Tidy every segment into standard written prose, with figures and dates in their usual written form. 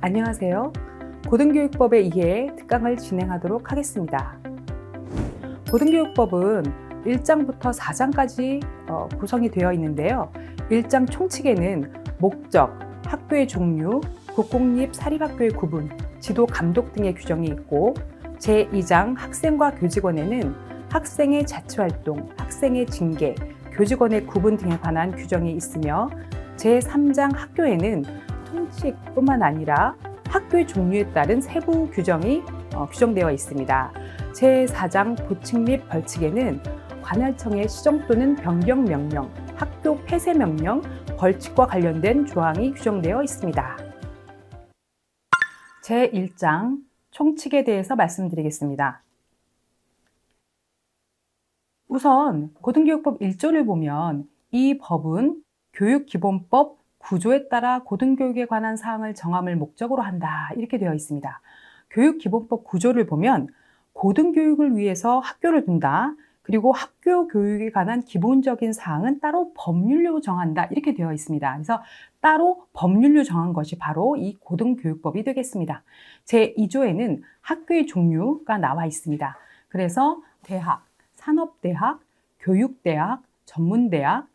안녕하세요. 고등교육법의 이해 특강을 진행하도록 하겠습니다. 고등교육법은 1장부터 4장까지 구성이 되어 있는데요. 1장 총칙에는 목적, 학교의 종류, 국공립 사립학교의 구분, 지도 감독 등의 규정이 있고 제2장 학생과 교직원에는 학생의 자치활동, 학생의 징계, 교직원의 구분 등에 관한 규정이 있으며 제3장 학교에는 통칙뿐만 아니라 학교의 종류에 따른 세부 규정이 규정되어 있습니다. 제4장 보칙 및 벌칙에는 관할청의 시정 또는 변경 명령, 학교 폐쇄 명령, 벌칙과 관련된 조항이 규정되어 있습니다. 제1장 총칙에 대해서 말씀드리겠습니다. 우선 고등교육법 1조를 보면 이 법은 교육기본법 9조에 따라 고등교육에 관한 사항을 정함을 목적으로 한다 이렇게 되어 있습니다. 교육기본법 9조를 보면 고등교육을 위해서 학교를 둔다. 그리고 학교 교육에 관한 기본적인 사항은 따로 법률로 정한다 이렇게 되어 있습니다. 그래서 따로 법률로 정한 것이 바로 이 고등교육법이 되겠습니다. 제2조에는 학교의 종류가 나와 있습니다. 그래서 대학, 산업대학, 교육대학, 전문대학,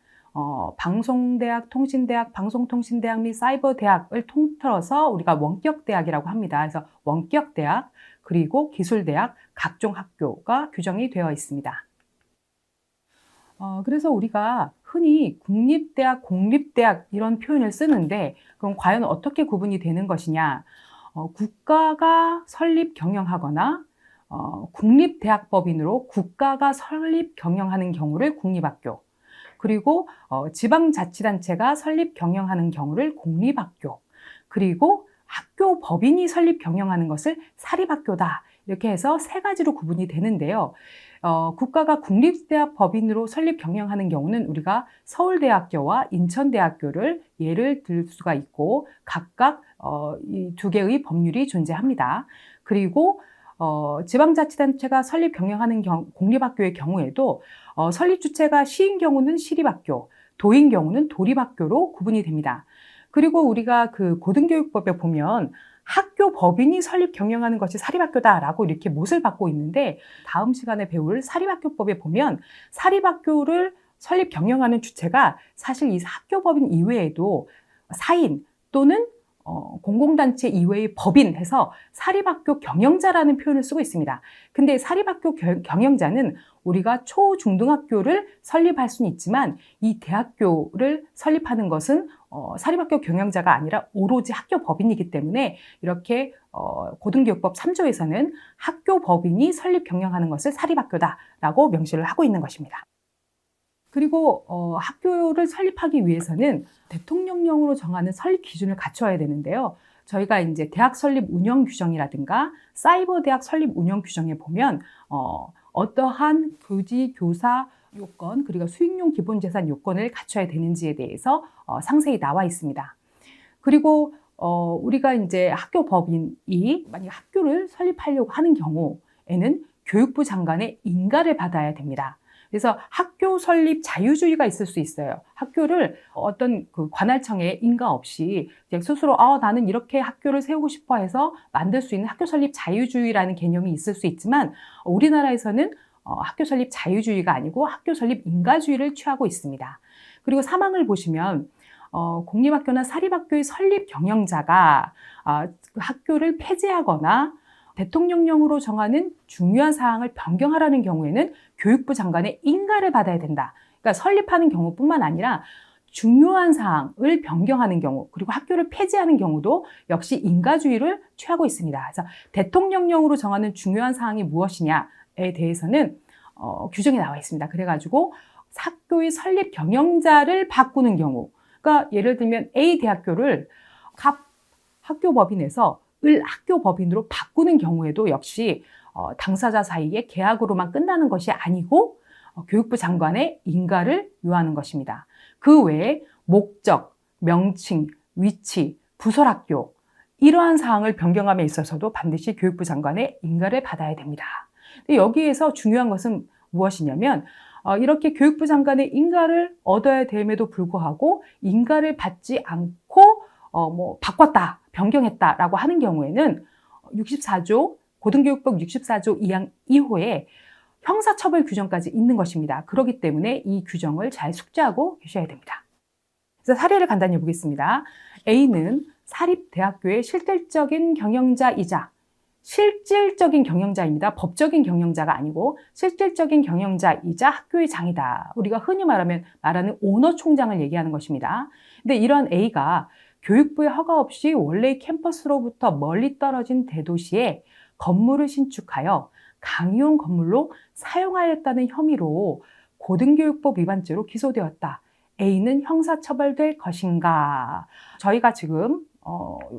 방송대학, 통신대학, 방송통신대학 및 사이버대학을 통틀어서 우리가 원격대학이라고 합니다. 그래서 원격대학, 그리고 기술대학, 각종 학교가 규정이 되어 있습니다. 그래서 우리가 흔히 국립대학, 공립대학 이런 표현을 쓰는데 그럼 과연 어떻게 구분이 되는 것이냐? 국가가 설립 경영하거나 국립대학법인으로 국가가 설립 경영하는 경우를 국립학교, 그리고 지방자치단체가 설립 경영하는 경우를 공립학교, 그리고 학교 법인이 설립 경영하는 것을 사립학교다. 이렇게 해서 세 가지로 구분이 되는데요. 국가가 국립대학 법인으로 설립 경영하는 경우는 우리가 서울대학교와 인천대학교를 예를 들 수가 있고 각각 이 두 개의 법률이 존재합니다. 그리고 지방자치단체가 설립 경영하는 공립학교의 경우에도 설립 주체가 시인 경우는 시립학교, 도인 경우는 도립학교로 구분이 됩니다. 그리고 우리가 그 고등교육법에 보면 학교 법인이 설립 경영하는 것이 사립학교다라고 이렇게 못을 받고 있는데 다음 시간에 배울 사립학교법에 보면 사립학교를 설립 경영하는 주체가 사실 이 학교 법인 이외에도 사인 또는 공공단체 이외의 법인 해서 사립학교 경영자라는 표현을 쓰고 있습니다. 근데 사립학교 경영자는 우리가 초, 중등학교를 설립할 수는 있지만 이 대학교를 설립하는 것은 사립학교 경영자가 아니라 오로지 학교 법인이기 때문에 이렇게 고등교육법 3조에서는 학교 법인이 설립 경영하는 것을 사립학교다라고 명시를 하고 있는 것입니다. 그리고 학교를 설립하기 위해서는 대통령령으로 정하는 설립 기준을 갖춰야 되는데요. 저희가 이제 대학 설립 운영 규정이라든가 사이버 대학 설립 운영 규정에 보면 어떠한 교지, 교사 요건, 그리고 수익용 기본재산 요건을 갖춰야 되는지에 대해서 상세히 나와 있습니다. 그리고 우리가 이제 학교 법인이 만약 학교를 설립하려고 하는 경우에는 교육부 장관의 인가를 받아야 됩니다. 그래서 학교 설립 자유주의가 있을 수 있어요. 학교를 어떤 그 관할청에 인가 없이 스스로 나는 이렇게 학교를 세우고 싶어 해서 만들 수 있는 학교 설립 자유주의라는 개념이 있을 수 있지만 우리나라에서는 학교 설립 자유주의가 아니고 학교 설립 인가주의를 취하고 있습니다. 그리고 사망을 보시면 공립학교나 사립학교의 설립 경영자가 학교를 폐지하거나 대통령령으로 정하는 중요한 사항을 변경하라는 경우에는 교육부 장관의 인가를 받아야 된다. 그러니까 설립하는 경우뿐만 아니라 중요한 사항을 변경하는 경우, 그리고 학교를 폐지하는 경우도 역시 인가주의를 취하고 있습니다. 그래서 대통령령으로 정하는 중요한 사항이 무엇이냐에 대해서는 규정이 나와 있습니다. 그래가지고 학교의 설립 경영자를 바꾸는 경우, 그러니까 예를 들면 A 대학교를 갑 학교법인에서 을 학교법인으로 바꾸는 경우에도 역시 당사자 사이에 계약으로만 끝나는 것이 아니고 교육부 장관의 인가를 요하는 것입니다. 그 외에 목적, 명칭, 위치, 부설학교 이러한 사항을 변경함에 있어서도 반드시 교육부 장관의 인가를 받아야 됩니다. 여기에서 중요한 것은 무엇이냐면 이렇게 교육부 장관의 인가를 얻어야 됨에도 불구하고 인가를 받지 않고 뭐 바꿨다, 변경했다라고 하는 경우에는 64조 고등교육법 64조 2항 2호에 형사처벌 규정까지 있는 것입니다. 그렇기 때문에 이 규정을 잘 숙지하고 계셔야 됩니다. 그래서 사례를 간단히 보겠습니다. A는 사립대학교의 실질적인 경영자이자 실질적인 경영자입니다. 법적인 경영자가 아니고 실질적인 경영자이자 학교의 장이다. 우리가 흔히 말하는 오너 총장을 얘기하는 것입니다. 근데 이런 A가 교육부의 허가 없이 원래의 캠퍼스로부터 멀리 떨어진 대도시에 건물을 신축하여 강의용 건물로 사용하였다는 혐의로 고등교육법 위반죄로 기소되었다. A는 형사처벌될 것인가? 저희가 지금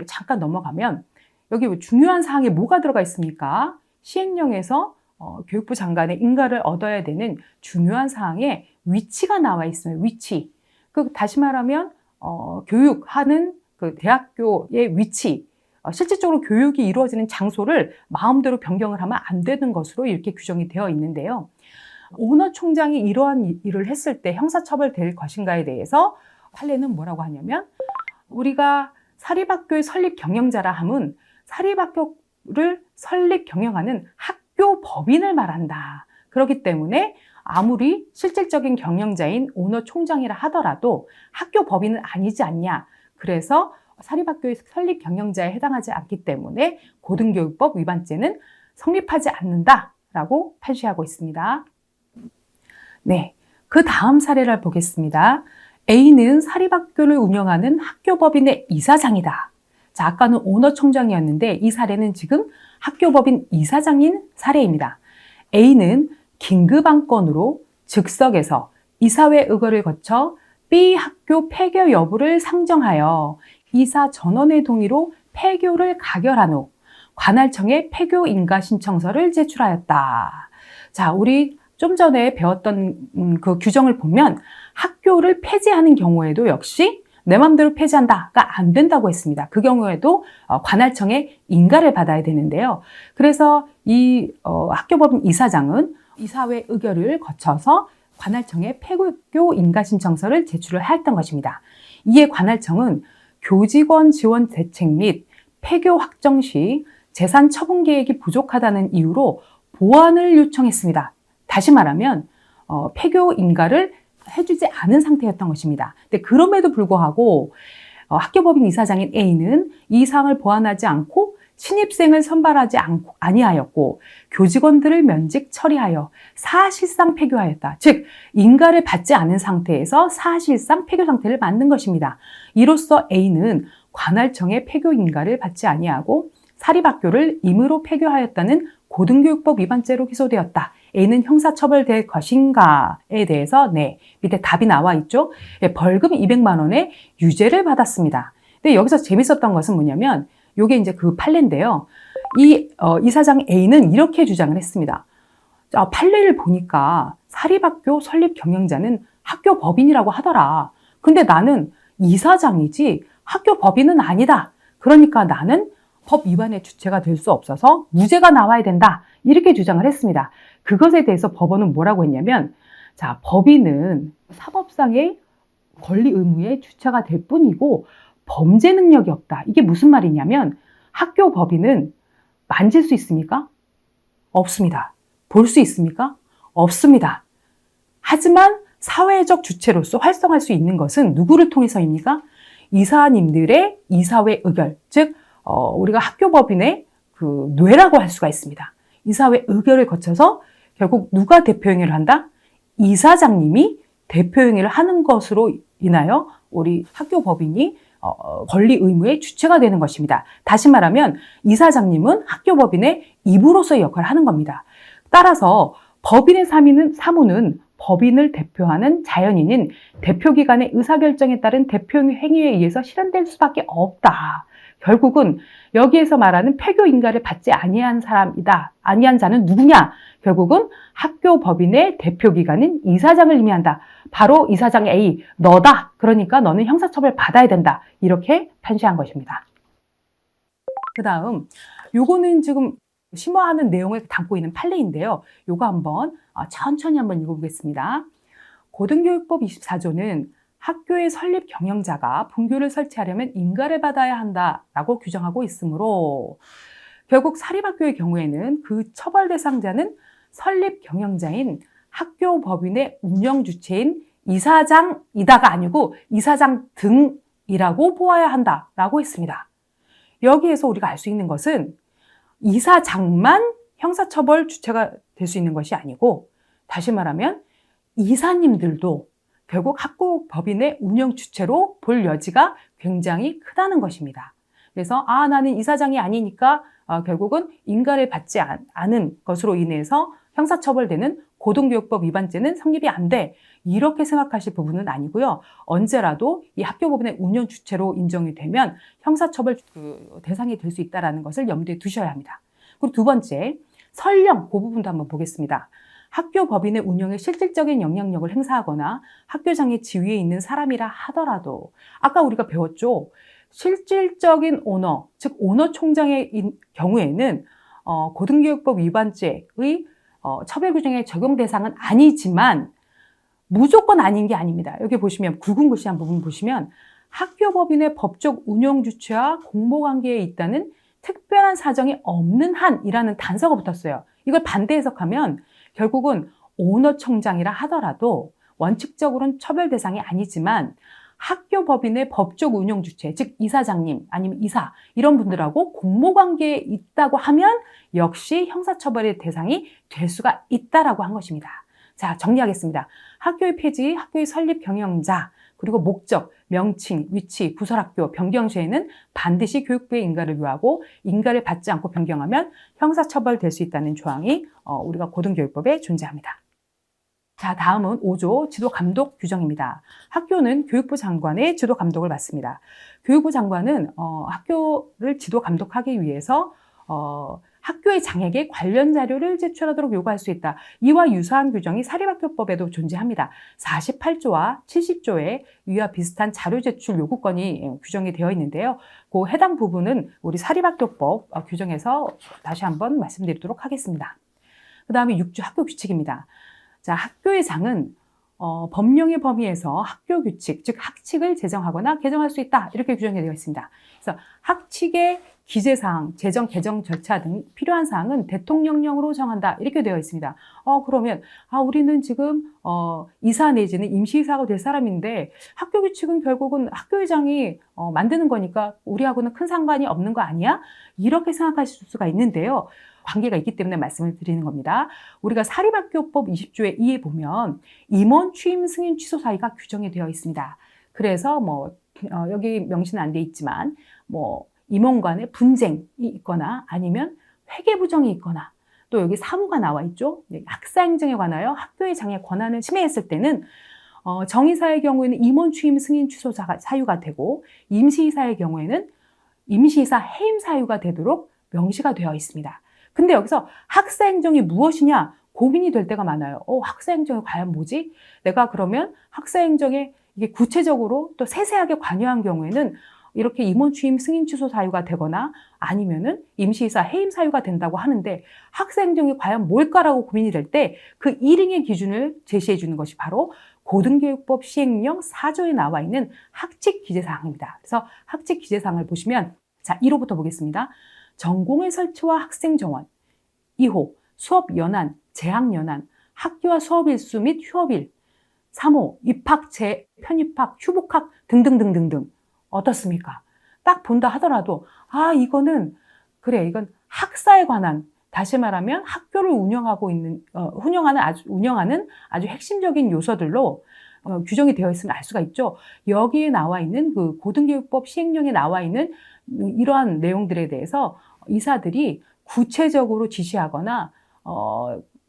잠깐 넘어가면 여기 중요한 사항에 뭐가 들어가 있습니까? 시행령에서 교육부 장관의 인가를 얻어야 되는 중요한 사항에 위치가 나와 있어요. 위치. 다시 말하면 교육하는 그 대학교의 위치, 실질적으로 교육이 이루어지는 장소를 마음대로 변경을 하면 안 되는 것으로 이렇게 규정이 되어 있는데요. 오너 총장이 이러한 일을 했을 때 형사처벌될 것인가에 대해서 판례는 뭐라고 하냐면, 우리가 사립학교의 설립 경영자라 함은 사립학교를 설립 경영하는 학교 법인을 말한다. 그렇기 때문에 아무리 실질적인 경영자인 오너 총장이라 하더라도 학교 법인은 아니지 않냐. 그래서 사립학교의 설립 경영자에 해당하지 않기 때문에 고등교육법 위반죄는 성립하지 않는다라고 판시하고 있습니다. 네, 그 다음 사례를 보겠습니다. A는 사립학교를 운영하는 학교법인의 이사장이다. 자, 아까는 오너 총장이었는데 이 사례는 지금 학교법인 이사장인 사례입니다. A는 긴급안건으로 즉석에서 이사회 의결을 거쳐 B 학교 폐교 여부를 상정하여 이사 전원의 동의로 폐교를 가결한 후 관할청에 폐교 인가 신청서를 제출하였다. 자, 우리 좀 전에 배웠던 그 규정을 보면 학교를 폐지하는 경우에도 역시 내 맘대로 폐지한다가 안 된다고 했습니다. 그 경우에도 관할청에 인가를 받아야 되는데요. 그래서 이 학교법인 이사장은 이사회 의결을 거쳐서 관할청에 폐교 인가 신청서를 제출을 하였던 것입니다. 이에 관할청은 교직원 지원 대책 및 폐교 확정 시 재산 처분 계획이 부족하다는 이유로 보완을 요청했습니다. 다시 말하면 폐교 인가를 해주지 않은 상태였던 것입니다. 근데 그럼에도 불구하고 학교법인 이사장인 A는 이 사항을 보완하지 않고 신입생을 선발하지 아니하였고 교직원들을 면직 처리하여 사실상 폐교하였다. 즉 인가를 받지 않은 상태에서 사실상 폐교 상태를 만든 것입니다. 이로써 A는 관할청의 폐교 인가를 받지 아니하고 사립학교를 임의로 폐교하였다는 고등교육법 위반죄로 기소되었다. A는 형사처벌될 것인가에 대해서 네, 밑에 답이 나와 있죠. 벌금 200만 원의 유죄를 받았습니다. 근데 여기서 재밌었던 것은 뭐냐면 이게 이제 그 판례인데요. 이 이사장 A는 이렇게 주장을 했습니다. 판례를 보니까 사립학교 설립 경영자는 학교 법인이라고 하더라. 근데 나는 이사장이지 학교 법인은 아니다. 그러니까 나는 법 위반의 주체가 될 수 없어서 무죄가 나와야 된다. 이렇게 주장을 했습니다. 그것에 대해서 법원은 뭐라고 했냐면, 자, 법인은 사법상의 권리 의무의 주체가 될 뿐이고 범죄 능력이 없다. 이게 무슨 말이냐면 학교 법인은 만질 수 있습니까? 없습니다. 볼 수 있습니까? 없습니다. 하지만 사회적 주체로서 활성화할 수 있는 것은 누구를 통해서입니까? 이사님들의 이사회 의결, 즉 우리가 학교 법인의 그 뇌라고 할 수가 있습니다. 이사회 의결을 거쳐서 결국 누가 대표행위를 한다? 이사장님이 대표행위를 하는 것으로 인하여 우리 학교 법인이 권리 의무의 주체가 되는 것입니다. 다시 말하면 이사장님은 학교 법인의 입으로서의 역할을 하는 겁니다. 따라서 법인의 사무는 법인을 대표하는 자연인인 대표기관의 의사결정에 따른 대표행위에 의해서 실현될 수밖에 없다. 결국은 여기에서 말하는 폐교 인가를 받지 아니한 사람이다. 아니한 자는 누구냐? 결국은 학교 법인의 대표기관인 이사장을 의미한다. 바로 이사장 A, 너다. 그러니까 너는 형사처벌 받아야 된다. 이렇게 판시한 것입니다. 그 다음, 요거는 지금 심화하는 내용을 담고 있는 판례인데요. 요거 한번 천천히 한번 읽어보겠습니다. 고등교육법 24조는 학교의 설립 경영자가 분교를 설치하려면 인가를 받아야 한다라고 규정하고 있으므로 결국 사립학교의 경우에는 그 처벌 대상자는 설립 경영자인 학교 법인의 운영 주체인 이사장이다가 아니고 이사장 등이라고 보아야 한다라고 했습니다. 여기에서 우리가 알 수 있는 것은 이사장만 형사처벌 주체가 될 수 있는 것이 아니고, 다시 말하면 이사님들도 결국 학교 법인의 운영 주체로 볼 여지가 굉장히 크다는 것입니다. 그래서 나는 이사장이 아니니까 결국은 인가를 받지 않은 것으로 인해서 형사처벌되는 고등교육법 위반죄는 성립이 안 돼. 이렇게 생각하실 부분은 아니고요. 언제라도 이 학교법인의 운영 주체로 인정이 되면 형사처벌 대상이 될 수 있다는 것을 염두에 두셔야 합니다. 그리고 두 번째, 설령 그 부분도 한번 보겠습니다. 학교 법인의 운영에 실질적인 영향력을 행사하거나 학교장의 지위에 있는 사람이라 하더라도 아까 우리가 배웠죠. 실질적인 오너, 즉 오너 총장의 경우에는 고등교육법 위반죄의 처벌 규정의 적용 대상은 아니지만 무조건 아닌 게 아닙니다. 여기 보시면 굵은 글씨 한 부분 보시면 학교 법인의 법적 운영 주체와 공모관계에 있다는 특별한 사정이 없는 한이라는 단서가 붙었어요. 이걸 반대 해석하면 결국은 오너 총장이라 하더라도 원칙적으로는 처벌 대상이 아니지만 학교 법인의 법적 운영 주체, 즉 이사장님 아니면 이사 이런 분들하고 공모관계에 있다고 하면 역시 형사처벌의 대상이 될 수가 있다라고 한 것입니다. 자, 정리하겠습니다. 학교의 폐지, 학교의 설립 경영자, 그리고 목적, 명칭, 위치, 부설학교 변경 시에는 반드시 교육부의 인가를 요하고 인가를 받지 않고 변경하면 형사처벌 될 수 있다는 조항이 우리가 고등교육법에 존재합니다. 자, 다음은 5조 지도감독 규정입니다. 학교는 교육부 장관의 지도감독을 받습니다. 교육부 장관은 학교를 지도감독하기 위해서 학교의 장에게 관련 자료를 제출하도록 요구할 수 있다. 이와 유사한 규정이 사립학교법에도 존재합니다. 48조와 70조에 이와 비슷한 자료 제출 요구권이 규정이 되어 있는데요. 그 해당 부분은 우리 사립학교법 규정에서 다시 한번 말씀드리도록 하겠습니다. 그 다음에 6조 학교 규칙입니다. 자, 학교의 장은 법령의 범위에서 학교 규칙, 즉 학칙을 제정하거나 개정할 수 있다. 이렇게 규정이 되어 있습니다. 그래서 학칙의 기재사항, 제정, 개정 절차 등 필요한 사항은 대통령령으로 정한다. 이렇게 되어 있습니다. 그러면 우리는 지금 이사 내지는 임시이사가 될 사람인데 학교 규칙은 결국은 학교의장이 만드는 거니까 우리하고는 큰 상관이 없는 거 아니야? 이렇게 생각하실 수가 있는데요. 관계가 있기 때문에 말씀을 드리는 겁니다. 우리가 사립학교법 20조의 2에 보면 임원 취임 승인 취소 사유가 규정이 되어 있습니다. 그래서 여기 명시는 안 돼 있지만 임원 간의 분쟁이 있거나 아니면 회계 부정이 있거나 또 여기 사무가 나와 있죠. 학사 행정에 관하여 학교의 장의 권한을 침해했을 때는 정의사의 경우에는 임원 취임 승인 취소 사유가 되고 임시이사의 경우에는 임시이사 해임 사유가 되도록 명시가 되어 있습니다. 근데 여기서 학사 행정이 무엇이냐 고민이 될 때가 많아요. 학사 행정이 과연 뭐지? 내가 그러면 학사 행정에 이게 구체적으로 또 세세하게 관여한 경우에는 이렇게 임원 취임 승인 취소 사유가 되거나 아니면은 임시이사 해임 사유가 된다고 하는데 학사 행정이 과연 뭘까라고 고민이 될 때 그 1인의 기준을 제시해 주는 것이 바로 고등교육법 시행령 4조에 나와 있는 학칙 기재사항입니다. 그래서 학칙 기재사항을 보시면 자, 1호부터 보겠습니다. 전공의 설치와 학생 정원, 2호 수업 연한, 재학 연한, 학교와 수업 일수 및 휴업일, 3호 입학, 편입학, 휴복학 등등등등등. 어떻습니까? 딱 본다 하더라도 이건 학사에 관한, 다시 말하면 학교를 운영하는 아주 핵심적인 요소들로 규정이 되어 있으면 알 수가 있죠. 여기에 나와 있는 그 고등교육법 시행령에 나와 있는 이러한 내용들에 대해서 이사들이 구체적으로 지시하거나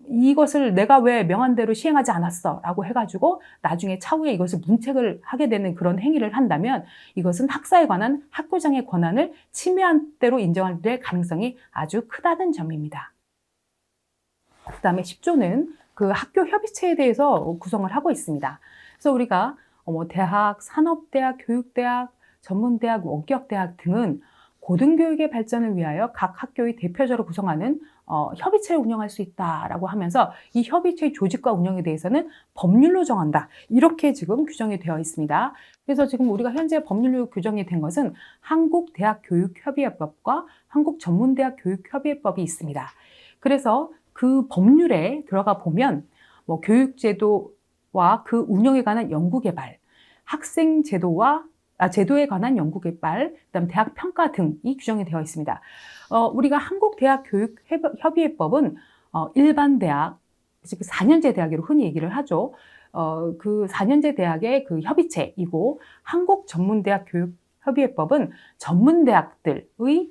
이것을 내가 왜 명한대로 시행하지 않았어 라고 해가지고 나중에 차후에 이것을 문책을 하게 되는 그런 행위를 한다면 이것은 학사에 관한 학교장의 권한을 침해한 대로 인정될 가능성이 아주 크다는 점입니다. 그 다음에 10조는 그 학교 협의체에 대해서 구성을 하고 있습니다. 그래서 우리가 대학, 산업대학, 교육대학, 전문대학, 원격대학 등은 고등교육의 발전을 위하여 각 학교의 대표자로 구성하는 협의체를 운영할 수 있다라고 하면서 이 협의체의 조직과 운영에 대해서는 법률로 정한다. 이렇게 지금 규정이 되어 있습니다. 그래서 지금 우리가 현재 법률로 규정이 된 것은 한국대학교육협의회법과 한국전문대학교육협의회법이 있습니다. 그래서 그 법률에 들어가 보면 뭐 교육제도와 그 운영에 관한 연구개발, 학생 제도에 관한 연구개발, 그다음 대학 평가 등이 규정이 되어 있습니다. 우리가 한국대학교육협의회법은 일반 대학, 즉 4년제 대학으로 흔히 얘기를 하죠. 그 4년제 대학의 그 협의체이고, 한국전문대학교육협의회법은 전문대학들의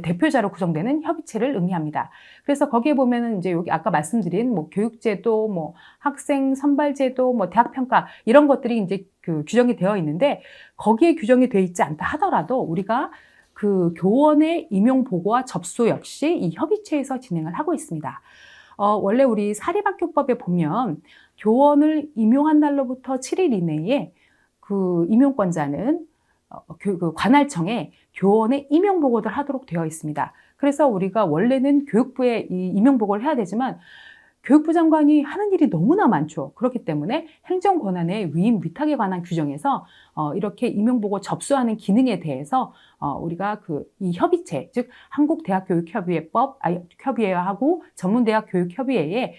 대표자로 구성되는 협의체를 의미합니다. 그래서 거기에 보면은 이제 여기 아까 말씀드린 뭐 교육제도, 뭐 학생 선발제도, 뭐 대학평가 이런 것들이 이제 그 규정이 되어 있는데, 거기에 규정이 되어 있지 않다 하더라도 우리가 그 교원의 임용 보고와 접수 역시 이 협의체에서 진행을 하고 있습니다. 원래 우리 사립학교법에 보면 교원을 임용한 날로부터 7일 이내에 그 임용권자는 그 관할청에 교원의 임용 보고를 하도록 되어 있습니다. 그래서 우리가 원래는 교육부에 이 임용 보고를 해야 되지만 교육부 장관이 하는 일이 너무나 많죠. 그렇기 때문에 행정 권한의 위임 위탁에 관한 규정에서 이렇게 임용 보고 접수하는 기능에 대해서 우리가 이 협의체, 즉 한국대학교육협의회법 협의회하고 전문대학교육협의회에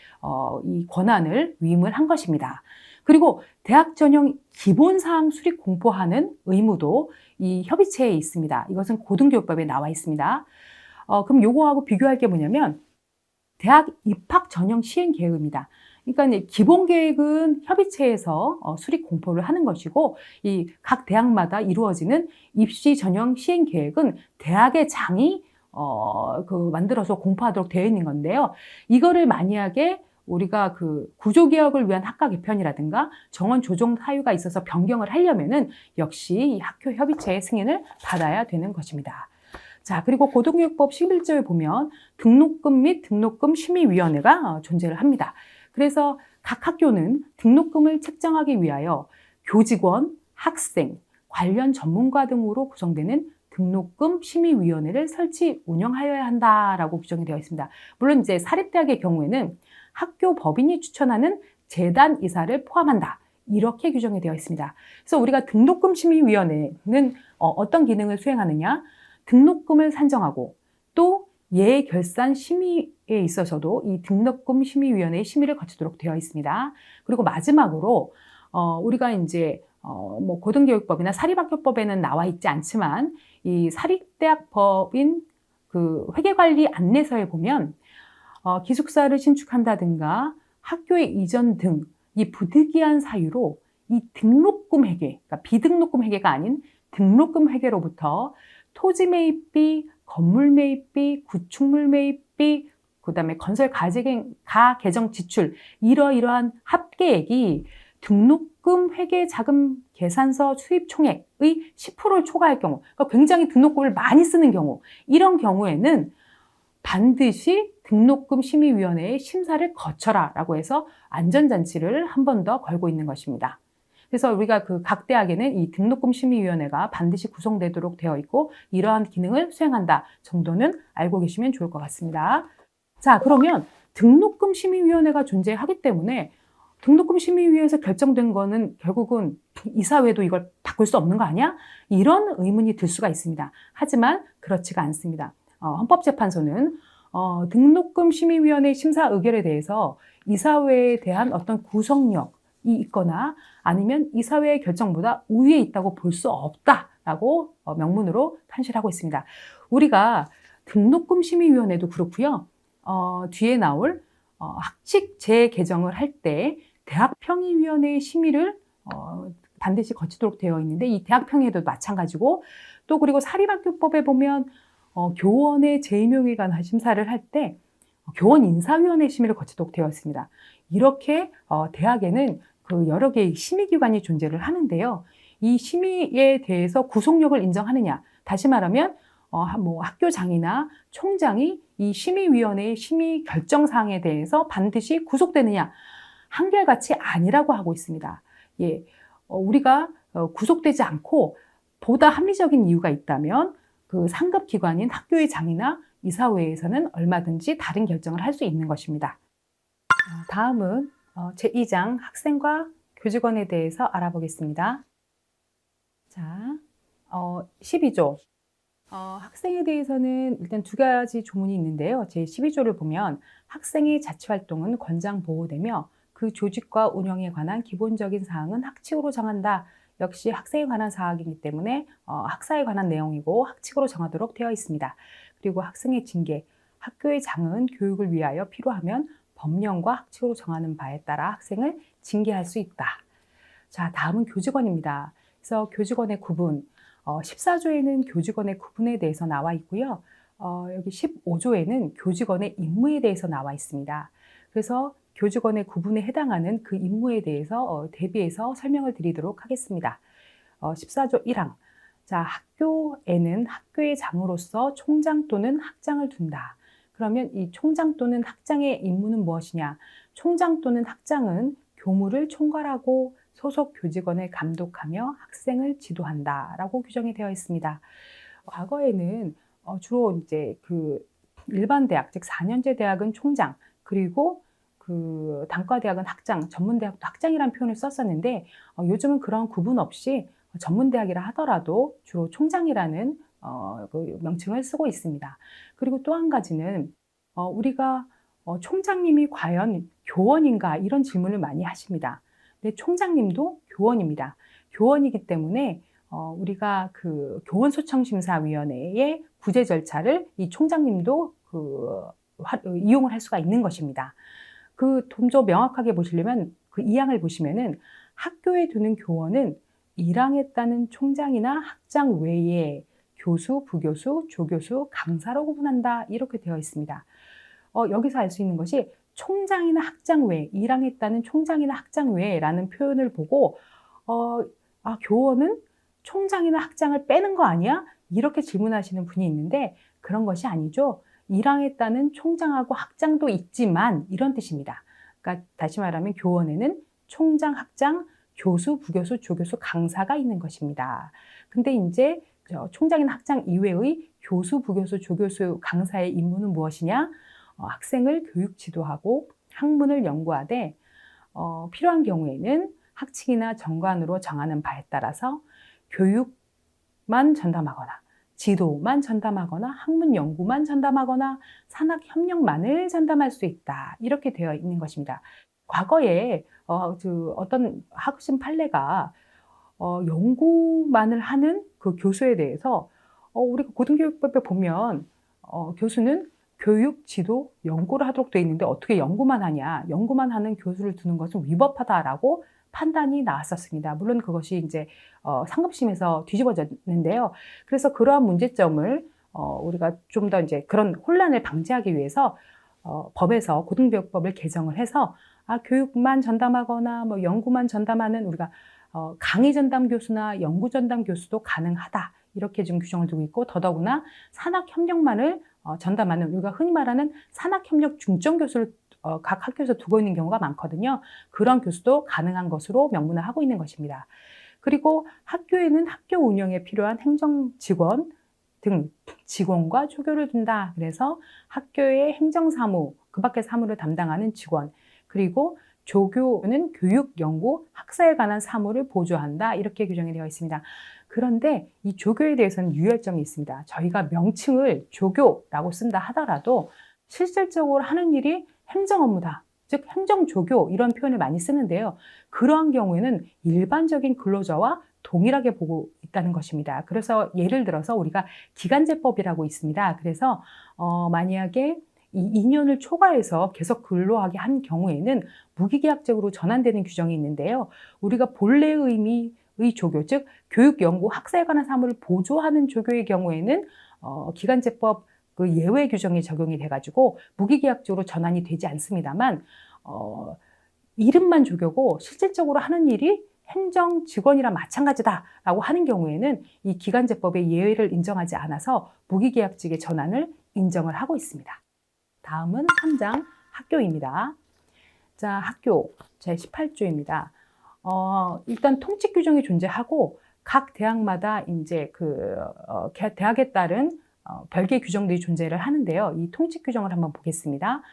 이 권한을 위임을 한 것입니다. 그리고 대학 전형 기본사항 수립 공포하는 의무도 이 협의체에 있습니다. 이것은 고등교육법에 나와 있습니다. 그럼 요거하고 비교할 게 뭐냐면 대학 입학 전형 시행 계획입니다. 그러니까 기본 계획은 협의체에서 수립 공포를 하는 것이고, 이 각 대학마다 이루어지는 입시 전형 시행 계획은 대학의 장이 만들어서 공포하도록 되어 있는 건데요. 이거를 만약에 우리가 그 구조개혁을 위한 학과 개편이라든가 정원 조정 사유가 있어서 변경을 하려면은 역시 이 학교 협의체의 승인을 받아야 되는 것입니다. 자, 그리고 고등교육법 11조에 보면 등록금 및 등록금 심의위원회가 존재를 합니다. 그래서 각 학교는 등록금을 책정하기 위하여 교직원, 학생, 관련 전문가 등으로 구성되는 등록금 심의위원회를 설치 운영하여야 한다라고 규정이 되어 있습니다. 물론 이제 사립대학의 경우에는 학교 법인이 추천하는 재단 이사를 포함한다. 이렇게 규정이 되어 있습니다. 그래서 우리가 등록금 심의위원회는 어떤 기능을 수행하느냐? 등록금을 산정하고 또 예결산 심의에 있어서도 이 등록금 심의위원회의 심의를 거치도록 되어 있습니다. 그리고 마지막으로 우리가 이제 뭐 고등교육법이나 사립학교법에는 나와 있지 않지만 이 사립대학법인 그 회계관리 안내서에 보면 기숙사를 신축한다든가 학교의 이전 등 이 부득이한 사유로 이 등록금 회계, 그러니까 비등록금 회계가 아닌 등록금 회계로부터 토지 매입비, 건물 매입비, 구축물 매입비, 그다음에 건설 가개정 지출 이러이러한 합계액이 등록금 회계 자금 계산서 수입 총액의 10%를 초과할 경우, 그러니까 굉장히 등록금을 많이 쓰는 경우, 이런 경우에는 반드시 등록금 심의위원회의 심사를 거쳐라라고 해서 안전장치를 한 번 더 걸고 있는 것입니다. 그래서 우리가 그 각 대학에는 이 등록금 심의위원회가 반드시 구성되도록 되어 있고 이러한 기능을 수행한다 정도는 알고 계시면 좋을 것 같습니다. 자, 그러면 등록금 심의위원회가 존재하기 때문에 등록금 심의위에서 결정된 거는 결국은 이사회도 이걸 바꿀 수 없는 거 아니야? 이런 의문이 들 수가 있습니다. 하지만 그렇지가 않습니다. 헌법재판소는 등록금 심의위원회 심사 의결에 대해서 이사회에 대한 어떤 구속력이 있거나 아니면 이사회의 결정보다 우위에 있다고 볼 수 없다라고 명문으로 판시하고 있습니다. 우리가 등록금 심의위원회도 그렇고요. 뒤에 나올 학칙 재개정을 할 때 대학평의위원회의 심의를 반드시 거치도록 되어 있는데 이 대학평의회도 마찬가지고 또 그리고 사립학교법에 보면 교원의 재임용에 관한 심사를 할 때 교원 인사위원회 심의를 거치도록 되어 있습니다. 이렇게 대학에는 그 여러 개의 심의기관이 존재를 하는데요. 이 심의에 대해서 구속력을 인정하느냐? 다시 말하면 뭐 학교장이나 총장이 이 심의위원회의 심의 결정사항에 대해서 반드시 구속되느냐? 한결같이 아니라고 하고 있습니다. 예, 우리가 구속되지 않고 보다 합리적인 이유가 있다면 그 상급 기관인 학교의 장이나 이사회에서는 얼마든지 다른 결정을 할 수 있는 것입니다. 다음은 제2장 학생과 교직원에 대해서 알아보겠습니다. 자, 12조. 학생에 대해서는 일단 두 가지 조문이 있는데요. 제12조를 보면 학생의 자치활동은 권장 보호되며 그 조직과 운영에 관한 기본적인 사항은 학칙으로 정한다. 역시 학생에 관한 사항이기 때문에 학사에 관한 내용이고 학칙으로 정하도록 되어 있습니다. 그리고 학생의 징계, 학교의 장은 교육을 위하여 필요하면 법령과 학칙으로 정하는 바에 따라 학생을 징계할 수 있다. 자, 다음은 교직원입니다. 그래서 교직원의 구분, 14조에는 교직원의 구분에 대해서 나와 있고요. 여기 15조에는 교직원의 임무에 대해서 나와 있습니다. 그래서 교직원의 구분에 해당하는 그 임무에 대해서 대비해서 설명을 드리도록 하겠습니다. 14조 1항. 자, 학교에는 학교의 장으로서 총장 또는 학장을 둔다. 그러면 이 총장 또는 학장의 임무는 무엇이냐? 총장 또는 학장은 교무를 총괄하고 소속 교직원을 감독하며 학생을 지도한다라고 규정이 되어 있습니다. 과거에는 주로 이제 그 일반 대학, 즉 4년제 대학은 총장, 그리고 그 단과대학은 학장, 전문대학도 학장이라는 표현을 썼었는데 요즘은 그런 구분 없이 전문대학이라 하더라도 주로 총장이라는 그 명칭을 쓰고 있습니다. 그리고 또 한 가지는 우리가 총장님이 과연 교원인가 이런 질문을 많이 하십니다. 근데 총장님도 교원입니다. 교원이기 때문에 우리가 그 교원소청심사위원회의 구제 절차를 이 총장님도 이용을 할 수가 있는 것입니다. 좀 더 명확하게 보시려면 그 2항을 보시면은 학교에 두는 교원은 1항에 따른 총장이나 학장 외에 교수, 부교수, 조교수, 강사로 구분한다 이렇게 되어 있습니다. 여기서 알 수 있는 것이 총장이나 학장 외, 1항에 따른 총장이나 학장 외라는 표현을 보고 교원은 총장이나 학장을 빼는 거 아니야? 이렇게 질문하시는 분이 있는데 그런 것이 아니죠. 1항에 따른 총장하고 학장도 있지만 이런 뜻입니다. 그러니까 다시 말하면 교원에는 총장, 학장, 교수, 부교수, 조교수, 강사가 있는 것입니다. 근데 이제 총장이나 학장 이외의 교수, 부교수, 조교수, 강사의 임무는 무엇이냐? 학생을 교육 지도하고 학문을 연구하되 필요한 경우에는 학칙이나 정관으로 정하는 바에 따라서 교육만 전담하거나 지도만 전담하거나 학문 연구만 전담하거나 산학 협력만을 전담할 수 있다. 이렇게 되어 있는 것입니다. 과거에 어떤 학심 판례가 연구만을 하는 그 교수에 대해서 우리가 고등교육법에 보면 교수는 교육, 지도, 연구를 하도록 되어 있는데 어떻게 연구만 하냐? 연구만 하는 교수를 두는 것은 위법하다라고 판단이 나왔었습니다. 물론 그것이 이제 상급심에서 뒤집어졌는데요. 그래서 그러한 문제점을 우리가 좀 더 이제 그런 혼란을 방지하기 위해서 법에서 고등교육법을 개정을 해서 교육만 전담하거나 뭐 연구만 전담하는 우리가 강의 전담 교수나 연구 전담 교수도 가능하다. 이렇게 지금 규정을 두고 있고 더더구나 산학 협력만을 전담하는 우리가 흔히 말하는 산학협력 중점 교수를 각 학교에서 두고 있는 경우가 많거든요. 그런 교수도 가능한 것으로 명문을 하고 있는 것입니다. 그리고 학교에는 학교 운영에 필요한 행정 직원 등 직원과 조교를 둔다. 그래서 학교의 행정사무, 그 밖의 사무를 담당하는 직원, 그리고 조교는 교육, 연구, 학사에 관한 사무를 보조한다. 이렇게 규정이 되어 있습니다. 그런데 이 조교에 대해서는 유의점이 있습니다. 저희가 명칭을 조교라고 쓴다 하더라도 실질적으로 하는 일이 행정 업무다. 즉 행정조교 이런 표현을 많이 쓰는데요. 그러한 경우에는 일반적인 근로자와 동일하게 보고 있다는 것입니다. 그래서 예를 들어서 우리가 기간제법이라고 있습니다. 그래서 만약에 이 2년을 초과해서 계속 근로하게 한 경우에는 무기계약적으로 전환되는 규정이 있는데요. 우리가 본래의 의미의 조교, 즉 교육, 연구, 학사에 관한 사무를 보조하는 조교의 경우에는 기간제법 그 예외 규정이 적용이 돼가지고 무기계약적으로 전환이 되지 않습니다만 이름만 조교고 실질적으로 하는 일이 행정 직원이랑 마찬가지다라고 하는 경우에는 이 기간제법의 예외를 인정하지 않아서 무기계약직의 전환을 인정을 하고 있습니다. 다음은 3장 학교입니다. 자, 학교 제18조입니다. 일단 통칙 규정이 존재하고 각 대학마다 이제 대학에 따른 별개의 규정들이 존재를 하는데요. 이 통칙 규정을 한번 보겠습니다.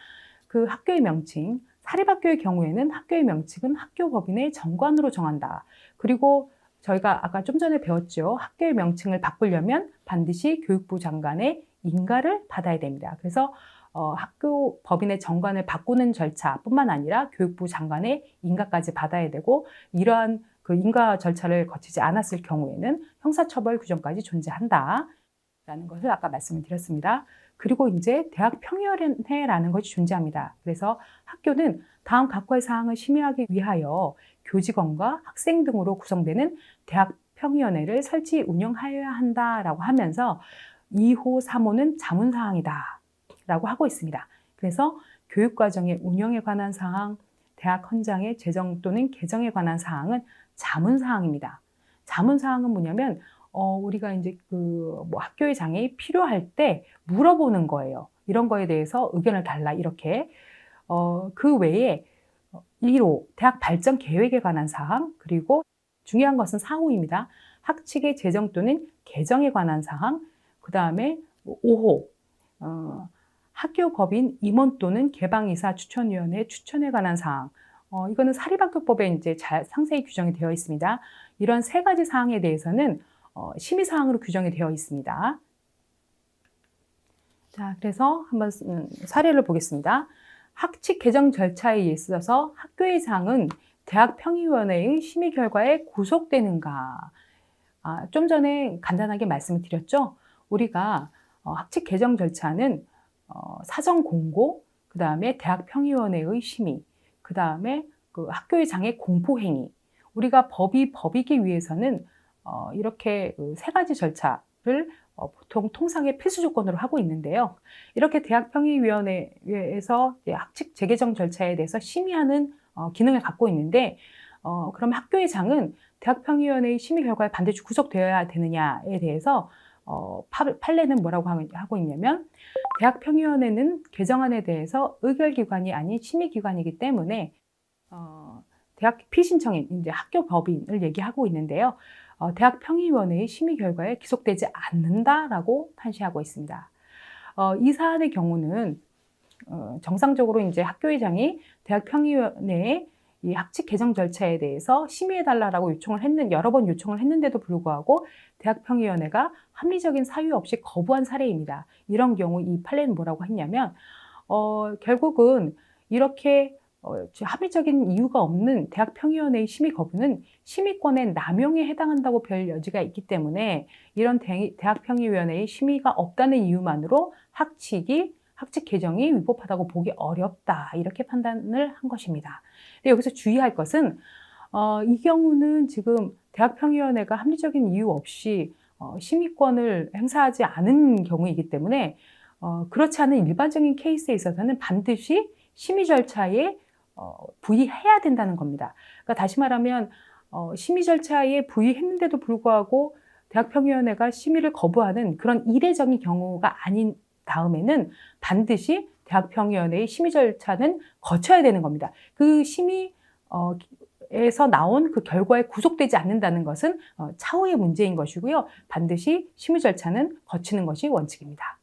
그 학교의 명칭, 사립학교의 경우에는 학교의 명칭은 학교법인의 정관으로 정한다. 그리고 저희가 아까 좀 전에 배웠죠. 학교의 명칭을 바꾸려면 반드시 교육부 장관의 인가를 받아야 됩니다. 그래서 학교 법인의 정관을 바꾸는 절차뿐만 아니라 교육부 장관의 인가까지 받아야 되고, 이러한 그 인가 절차를 거치지 않았을 경우에는 형사처벌 규정까지 존재한다 라는 것을 아까 말씀을 드렸습니다. 그리고 이제 대학평의원회라는 것이 존재합니다. 그래서 학교는 다음 각과의 사항을 심의하기 위하여 교직원과 학생 등으로 구성되는 대학평의원회를 설치 운영하여야 한다라고 하면서 2호, 3호는 자문사항이다 라고 하고 있습니다. 그래서 교육과정의 운영에 관한 사항, 대학 헌장의 제정 또는 개정에 관한 사항은 자문사항입니다. 자문사항은 뭐냐면 우리가 이제 학교의 장이 필요할 때 물어보는 거예요. 이런 거에 대해서 의견을 달라, 이렇게. 그 외에 1호, 대학 발전 계획에 관한 사항, 그리고 중요한 것은 4호입니다. 학칙의 제정 또는 개정에 관한 사항, 그 다음에 5호, 학교 법인 임원 또는 개방이사 추천위원회 추천에 관한 사항. 이거는 사립학교법에 이제 상세히 규정이 되어 있습니다. 이런 세 가지 사항에 대해서는 심의사항으로 규정이 되어 있습니다. 자, 그래서 한번 사례를 보겠습니다. 학칙 개정 절차에 있어서 학교의 장은 대학평의위원회의 심의 결과에 구속되는가? 좀 전에 간단하게 말씀을 드렸죠. 우리가 학칙 개정 절차는 사전 공고, 그 다음에 대학평의위원회의 심의, 그 다음에 그 학교의 장의 공포행위. 우리가 법이기 위해서는 이렇게 세 가지 절차를 보통 통상의 필수 조건으로 하고 있는데요. 이렇게 대학평의위원회에서 학칙 재개정 절차에 대해서 심의하는 기능을 갖고 있는데, 그럼 학교의 장은 대학평의위원회의 심의 결과에 반드시 구속되어야 되느냐에 대해서 판례는 뭐라고 하고 있냐면, 대학평의위원회는 개정안에 대해서 의결기관이 아닌 심의기관이기 때문에 대학 피신청인 이제 학교 법인을 얘기하고 있는데요. 대학평의위원회의 심의 결과에 기속되지 않는다라고 판시하고 있습니다. 이 사안의 경우는 정상적으로 이제 학교의장이 대학평의위원회에 이 학칙 개정 절차에 대해서 심의해달라고 여러 번 요청을 했는데도 불구하고 대학평의위원회가 합리적인 사유 없이 거부한 사례입니다. 이런 경우 이 판례는 뭐라고 했냐면, 결국은 이렇게 합리적인 이유가 없는 대학평의위원회의 심의 거부는 심의권의 남용에 해당한다고 별 여지가 있기 때문에 이런 대학평의위원회의 심의가 없다는 이유만으로 학칙 개정이 위법하다고 보기 어렵다, 이렇게 판단을 한 것입니다. 근데 여기서 주의할 것은 이 경우는 지금 대학평의위원회가 합리적인 이유 없이 심의권을 행사하지 않은 경우이기 때문에 그렇지 않은 일반적인 케이스에 있어서는 반드시 심의 절차에 부의해야 된다는 겁니다. 그러니까 다시 말하면 심의 절차에 부의했는데도 불구하고 대학평의위원회가 심의를 거부하는 그런 이례적인 경우가 아닌 다음에는 반드시 대학평의위원회의 심의 절차는 거쳐야 되는 겁니다. 그 심의에서 나온 그 결과에 구속되지 않는다는 것은 차후의 문제인 것이고요. 반드시 심의 절차는 거치는 것이 원칙입니다.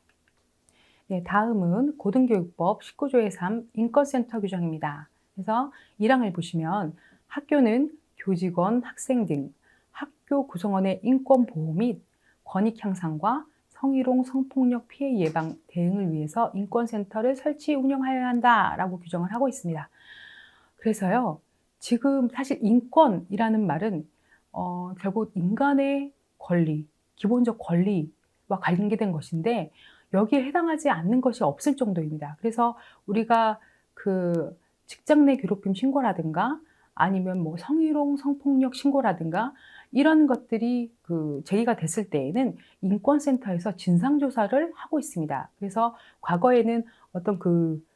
네, 다음은 고등교육법 19조의 3 인권센터 규정입니다. 그래서 1항을 보시면 학교는 교직원, 학생 등 학교 구성원의 인권 보호 및 권익 향상과 성희롱, 성폭력 피해 예방 대응을 위해서 인권센터를 설치 운영하여야 한다라고 규정을 하고 있습니다. 그래서요, 지금 사실 인권이라는 말은 결국 인간의 권리, 기본적 권리와 관계된 것인데 여기에 해당하지 않는 것이 없을 정도입니다. 그래서 우리가 그 직장 내 괴롭힘 신고라든가 아니면 뭐 성희롱, 성폭력 신고라든가 이런 것들이 제기가 됐을 때에는 인권센터에서 진상조사를 하고 있습니다. 그래서 과거에는 어떤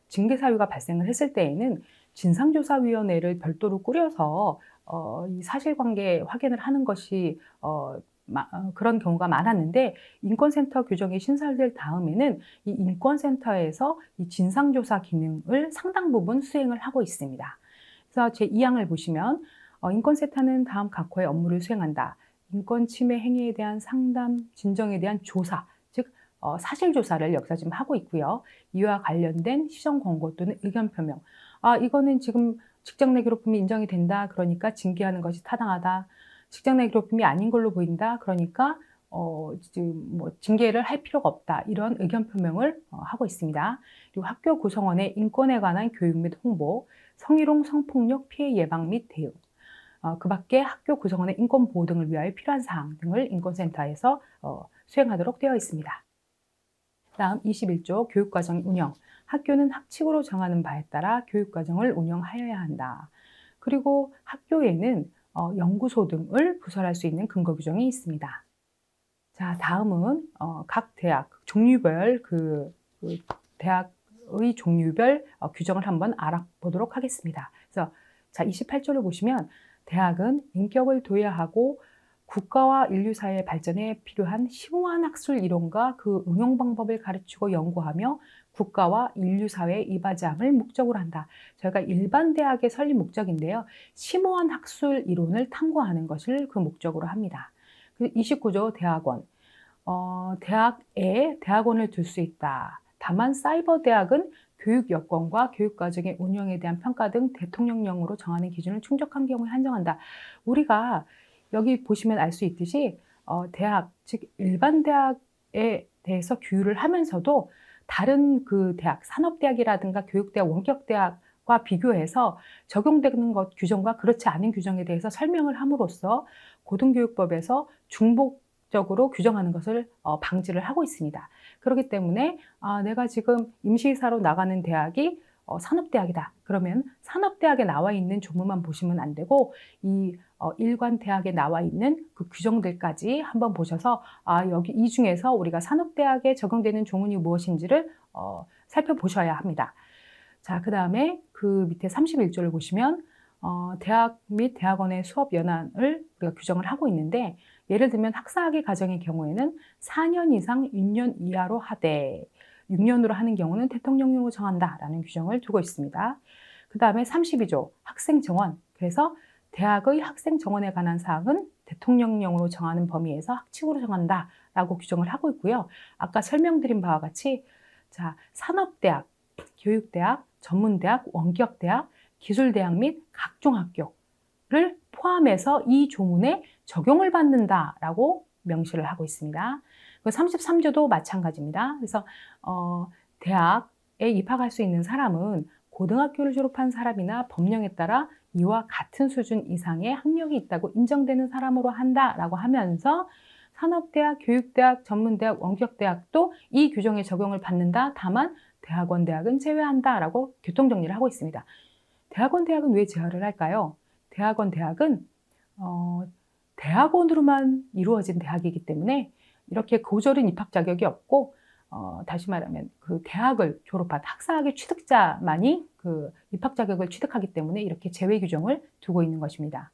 징계 사유가 발생을 했을 때에는 진상조사위원회를 별도로 꾸려서 이 사실관계 확인을 하는 것이 그런 경우가 많았는데, 인권센터 규정이 신설될 다음에는 이 인권센터에서 이 진상조사 기능을 상당 부분 수행을 하고 있습니다. 그래서 제2항을 보시면 인권센터는 다음 각호의 업무를 수행한다. 인권 침해 행위에 대한 상담, 진정에 대한 조사, 즉 사실 조사를 여기서 지금 하고 있고요. 이와 관련된 시정 권고 또는 의견 표명. 이거는 지금 직장 내 괴롭힘이 인정이 된다. 그러니까 징계하는 것이 타당하다. 직장 내 괴롭힘이 아닌 걸로 보인다. 그러니까 지금 뭐 징계를 할 필요가 없다. 이런 의견 표명을 하고 있습니다. 그리고 학교 구성원의 인권에 관한 교육 및 홍보, 성희롱, 성폭력 피해 예방 및 대응. 그 밖에 학교 구성원의 인권 보호 등을 위하여 필요한 사항 등을 인권센터에서 수행하도록 되어 있습니다. 다음 21조 교육과정 운영. 학교는 학칙으로 정하는 바에 따라 교육과정을 운영하여야 한다. 그리고 학교에는 연구소 등을 부설할 수 있는 근거 규정이 있습니다. 자, 다음은 각 대학 종류별 대학의 종류별 규정을 한번 알아보도록 하겠습니다. 그래서 자, 28조를 보시면 대학은 인격을 도야하고 국가와 인류사회 발전에 필요한 심오한 학술 이론과 그 응용 방법을 가르치고 연구하며 국가와 인류사회에 이바지함을 목적으로 한다. 저희가 일반 대학의 설립 목적인데요. 심오한 학술 이론을 탐구하는 것을 그 목적으로 합니다. 29조 대학원. 대학에 대학원을 둘 수 있다. 다만 사이버 대학은 교육 여건과 교육과정의 운영에 대한 평가 등 대통령령으로 정하는 기준을 충족한 경우에 한정한다. 우리가 여기 보시면 알 수 있듯이 대학, 즉 일반 대학에 대해서 규율을 하면서도 다른 그 대학, 산업대학이라든가 교육대학, 원격대학과 비교해서 적용되는 것 규정과 그렇지 않은 규정에 대해서 설명을 함으로써 고등교육법에서 중복적으로 규정하는 것을 방지를 하고 있습니다. 그렇기 때문에 내가 지금 임시의사로 나가는 대학이 산업대학이다. 그러면 산업대학에 나와 있는 조문만 보시면 안 되고 이 일관 대학에 나와 있는 그 규정들까지 한번 보셔서 여기 이 중에서 우리가 산업대학에 적용되는 조문이 무엇인지를 살펴보셔야 합니다. 자, 그 다음에 그 밑에 31조를 보시면 대학 및 대학원의 수업 연한을 우리가 규정을 하고 있는데 예를 들면 학사학위 과정의 경우에는 4년 이상 6년 이하로 하되 6년으로 하는 경우는 대통령령으로 정한다라는 규정을 두고 있습니다. 그 다음에 32조 학생 정원. 그래서 대학의 학생 정원에 관한 사항은 대통령령으로 정하는 범위에서 학칙으로 정한다라고 규정을 하고 있고요. 아까 설명드린 바와 같이 자, 산업대학, 교육대학, 전문대학, 원격대학, 기술대학 및 각종 학교를 포함해서 이 조문에 적용을 받는다라고 명시를 하고 있습니다. 33조도 마찬가지입니다. 그래서 대학에 입학할 수 있는 사람은 고등학교를 졸업한 사람이나 법령에 따라 이와 같은 수준 이상의 학력이 있다고 인정되는 사람으로 한다라고 하면서 산업대학, 교육대학, 전문대학, 원격대학도 이 규정에 적용을 받는다. 다만 대학원 대학은 제외한다라고 교통정리를 하고 있습니다. 대학원 대학은 왜 제외를 할까요? 대학원 대학은 대학원으로만 이루어진 대학이기 때문에 이렇게 고졸인 입학 자격이 없고 다시 말하면 그 대학을 졸업한 학사학위 취득자만이 그 입학 자격을 취득하기 때문에 이렇게 제외 규정을 두고 있는 것입니다.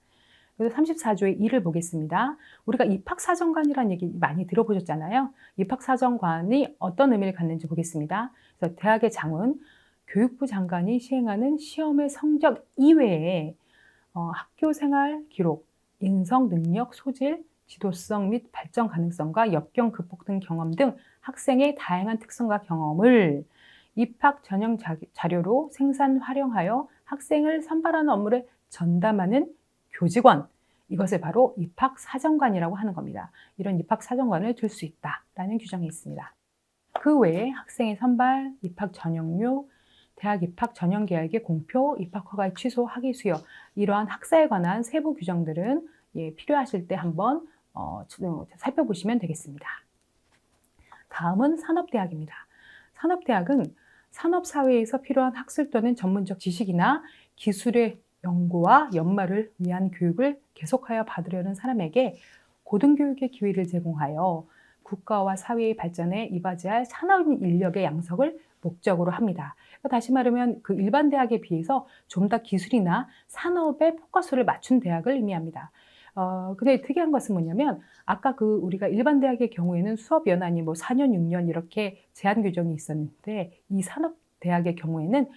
그래서 34조의 2를 보겠습니다. 우리가 입학사정관이라는 얘기 많이 들어보셨잖아요. 입학사정관이 어떤 의미를 갖는지 보겠습니다. 그래서 대학의 장은 교육부 장관이 시행하는 시험의 성적 이외에 학교생활 기록, 인성, 능력, 소질, 지도성 및 발전 가능성과 역경 극복 등 경험 등 학생의 다양한 특성과 경험을 입학 전형 자료로 생산 활용하여 학생을 선발하는 업무를 전담하는 교직원, 이것을 바로 입학사정관이라고 하는 겁니다. 이런 입학사정관을 둘 수 있다라는 규정이 있습니다. 그 외에 학생의 선발, 입학 전형료, 대학 입학 전형 계약의 공표, 입학 허가의 취소, 학위 수여 이러한 학사에 관한 세부 규정들은 필요하실 때 한번 살펴보시면 되겠습니다. 다음은 산업대학입니다. 산업대학은 산업사회에서 필요한 학술 또는 전문적 지식이나 기술의 연구와 연마를 위한 교육을 계속하여 받으려는 사람에게 고등교육의 기회를 제공하여 국가와 사회의 발전에 이바지할 산업 인력의 양성을 목적으로 합니다. 다시 말하면 그 일반 대학에 비해서 좀 더 기술이나 산업에 포커스를 맞춘 대학을 의미합니다. 근데 특이한 것은 뭐냐면 아까 그 우리가 일반 대학의 경우에는 수업 연한이 뭐 4년, 6년 이렇게 제한 규정이 있었는데 이 산업 대학의 경우에는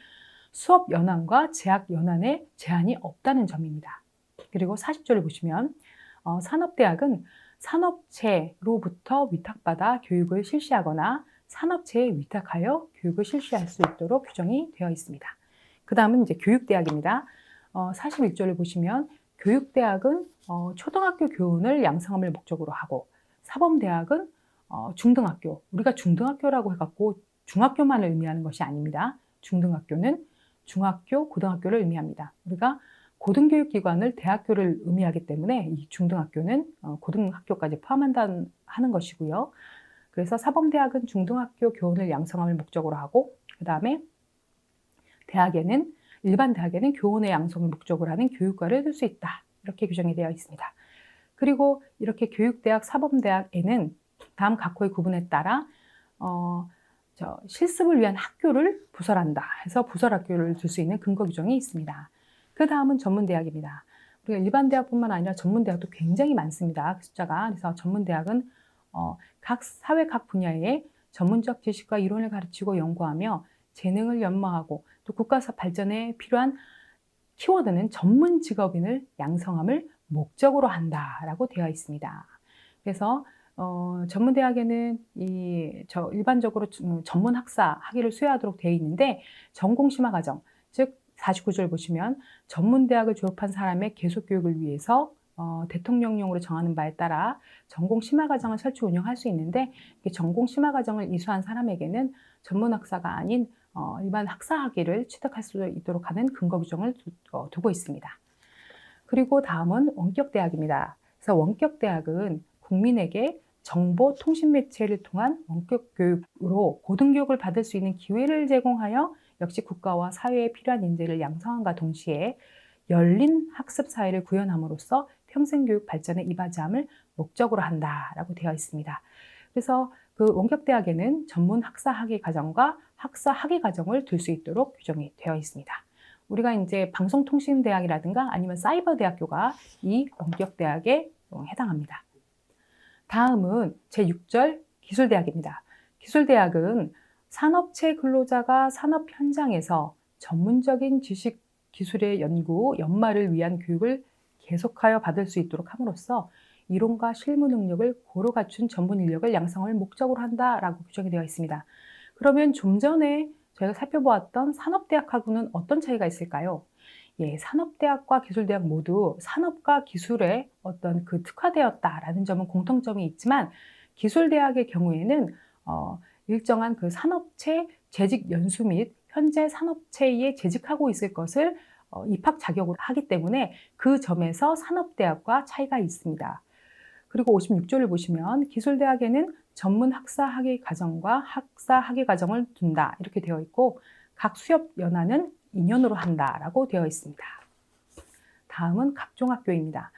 수업 연한과 재학 연한에 제한이 없다는 점입니다. 그리고 40조를 보시면 산업대학은 산업체로부터 위탁받아 교육을 실시하거나 산업체에 위탁하여 교육을 실시할 수 있도록 규정이 되어 있습니다. 그 다음은 이제 교육대학입니다. 41조를 보시면 교육대학은 초등학교 교훈을 양성함을 목적으로 하고, 사범대학은 중등학교, 우리가 중등학교라고 해갖고 중학교만을 의미하는 것이 아닙니다. 중등학교는 중학교, 고등학교를 의미합니다. 우리가 고등교육기관을 대학교를 의미하기 때문에 이 중등학교는 고등학교까지 포함한다는 하는 것이고요. 그래서 사범대학은 중등학교 교훈을 양성함을 목적으로 하고, 그 다음에 일반 대학에는 교훈의 양성을 목적으로 하는 교육과를 둘 수 있다. 이렇게 규정이 되어 있습니다. 그리고 이렇게 교육대학, 사범대학에는 다음 각호의 구분에 따라 실습을 위한 학교를 부설한다 해서 부설학교를 둘 수 있는 근거 규정이 있습니다. 그 다음은 전문대학입니다. 우리가 일반 대학뿐만 아니라 전문대학도 굉장히 많습니다. 그 숫자가. 그래서 전문대학은 각 사회 각 분야의 전문적 지식과 이론을 가르치고 연구하며 재능을 연마하고 또 국가 발전에 필요한 키워드는 전문 직업인을 양성함을 목적으로 한다라고 되어 있습니다. 그래서 전문대학에는 일반적으로 전문 학사 학위를 수여하도록 되어 있는데, 전공 심화 과정, 즉 49조를 보시면 전문대학을 졸업한 사람의 계속교육을 위해서 대통령령으로 정하는 바에 따라 전공 심화 과정을 설치 운영할 수 있는데, 전공 심화 과정을 이수한 사람에게는 전문 학사가 아닌 일반 학사 학위를 취득할 수 있도록 하는 근거 규정을 두고 있습니다. 그리고 다음은 원격대학입니다. 그래서 원격대학은 국민에게 정보 통신 매체를 통한 원격 교육으로 고등교육을 받을 수 있는 기회를 제공하여 역시 국가와 사회에 필요한 인재를 양성함과 동시에 열린 학습 사회를 구현함으로써 평생교육 발전에 이바지함을 목적으로 한다라고 되어 있습니다. 그래서 그 원격대학에는 전문 학사 학위 과정과 학사 학위 과정을 둘 수 있도록 규정이 되어 있습니다. 우리가 이제 방송통신대학이라든가 아니면 사이버대학교가 이 원격대학에 해당합니다. 다음은 제6절 기술대학입니다. 기술대학은 산업체 근로자가 산업 현장에서 전문적인 지식, 기술의 연구, 연마를 위한 교육을 계속하여 받을 수 있도록 함으로써 이론과 실무 능력을 고루 갖춘 전문 인력을 양성을 목적으로 한다라고 규정이 되어 있습니다. 그러면 좀 전에 저희가 살펴보았던 산업대학하고는 어떤 차이가 있을까요? 예, 산업대학과 기술대학 모두 산업과 기술에 어떤 특화되었다라는 점은 공통점이 있지만, 기술대학의 경우에는 일정한 그 산업체 재직 연수 및 현재 산업체에 재직하고 있을 것을 입학 자격으로 하기 때문에 그 점에서 산업대학과 차이가 있습니다. 그리고 56조를 보시면 기술대학에는 전문 학사 학위 과정과 학사 학위 과정을 둔다 이렇게 되어 있고, 각 수업 연한은 2년으로 한다라고 되어 있습니다. 다음은 각종학교입니다.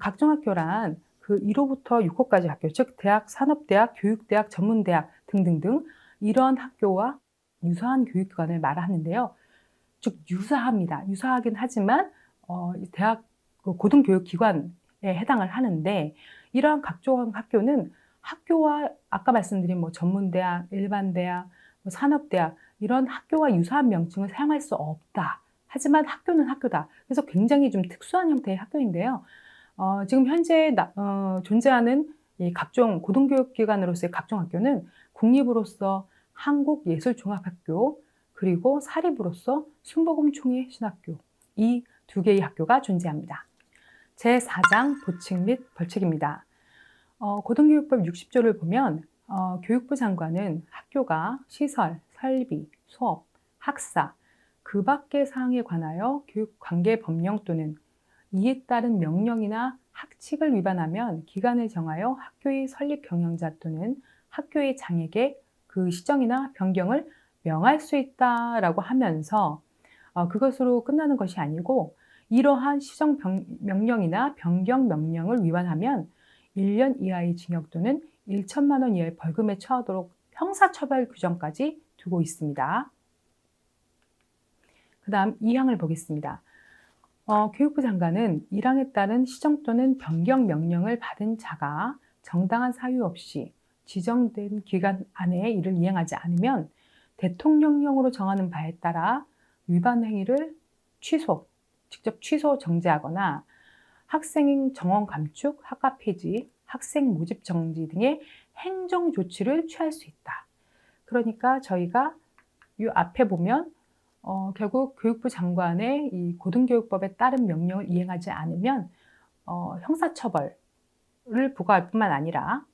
각종학교란 그 1호부터 6호까지 학교, 즉 대학, 산업대학, 교육대학, 전문대학 등등등 이런 학교와 유사한 교육기관을 말하는데요. 즉 유사합니다. 유사하긴 하지만 대학 고등교육기관에 해당을 하는데, 이러한 각종 학교는 학교와 아까 말씀드린 전문대학, 일반대학, 산업대학 이런 학교와 유사한 명칭을 사용할 수 없다. 하지만 학교는 학교다. 그래서 굉장히 좀 특수한 형태의 학교인데요. 지금 현재 존재하는 이 각종 고등교육기관으로서의 각종 학교는 국립으로서 한국예술종합학교, 그리고 사립으로서 순복음총회신학교, 이 두 개의 학교가 존재합니다. 제4장 보칙 및 벌칙입니다. 고등교육법 60조를 보면 교육부 장관은 학교가 시설, 설비, 수업, 학사, 그 밖의 사항에 관하여 교육관계 법령 또는 이에 따른 명령이나 학칙을 위반하면 기간을 정하여 학교의 설립 경영자 또는 학교의 장에게 그 시정이나 변경을 명할 수 있다라고 하면서 그것으로 끝나는 것이 아니고, 이러한 시정 명령이나 변경 명령을 위반하면 1년 이하의 징역 또는 1천만 원 이하의 벌금에 처하도록 형사처벌 규정까지 두고 있습니다. 그 다음 2항을 보겠습니다. 교육부 장관은 1항에 따른 시정 또는 변경 명령을 받은 자가 정당한 사유 없이 지정된 기간 안에 이를 이행하지 않으면 대통령령으로 정하는 바에 따라 위반 행위를 직접 취소 정지하거나 학생 정원 감축, 학과 폐지, 학생 모집 정지 등의 행정 조치를 취할 수 있다. 그러니까 저희가 이 앞에 보면 결국 교육부 장관의 이 고등교육법에 따른 명령을 이행하지 않으면 형사처벌을 부과할 뿐만 아니라